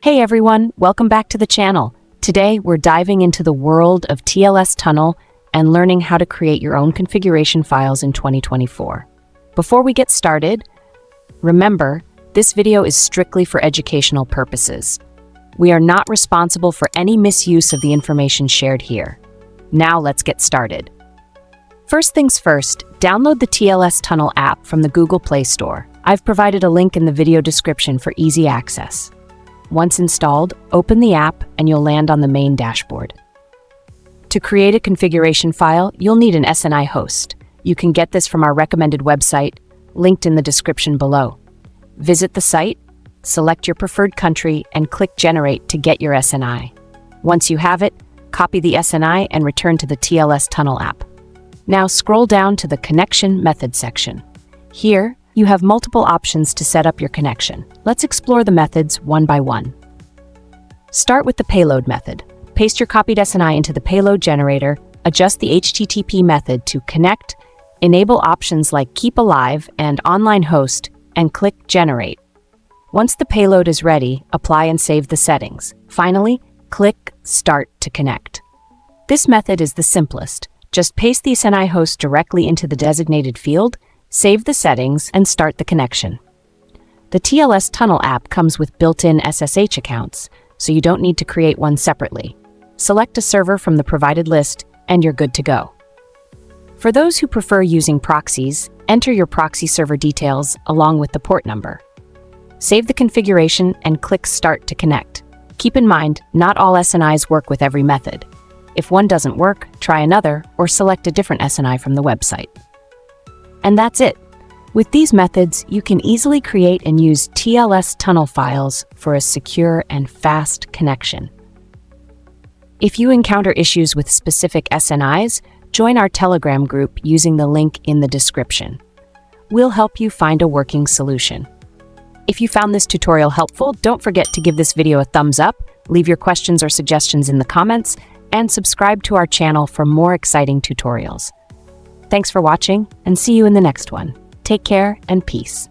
Hey everyone, welcome back to the channel. Today we're diving into the world of TLS Tunnel and learning how to create your own configuration files in 2024. Before we get started, remember, this video is strictly for educational purposes. We are not responsible for any misuse of the information shared here. Now let's get started. First things first, download the TLS Tunnel app from the Google Play Store. I've provided a link in the video description for easy access. Once installed, open the app and you'll land on the main dashboard. To create a configuration file, you'll need an SNI host. You can get this from our recommended website, linked in the description below. Visit the site, select your preferred country, and click Generate to get your SNI. Once you have it, copy the SNI and return to the TLS Tunnel app. Now scroll down to the Connection Method section. Here, you have multiple options to set up your connection. Let's explore the methods one by one. Start with the payload method. Paste your copied SNI into the payload generator, adjust the HTTP method to connect, enable options like Keep Alive and Online Host, and click Generate. Once the payload is ready, apply and save the settings. Finally, click Start to connect. This method is the simplest. Just paste the SNI host directly into the designated field, save the settings, and start the connection. The TLS Tunnel app comes with built-in SSH accounts, so you don't need to create one separately. Select a server from the provided list, and you're good to go. For those who prefer using proxies, enter your proxy server details along with the port number. Save the configuration and click Start to connect. Keep in mind, not all SNIs work with every method. If one doesn't work, try another or select a different SNI from the website. And that's it. With these methods, you can easily create and use TLS Tunnel files for a secure and fast connection. If you encounter issues with specific SNIs, join our Telegram group using the link in the description. We'll help you find a working solution. If you found this tutorial helpful, don't forget to give this video a thumbs up, leave your questions or suggestions in the comments, and subscribe to our channel for more exciting tutorials. Thanks for watching, and see you in the next one. Take care and peace.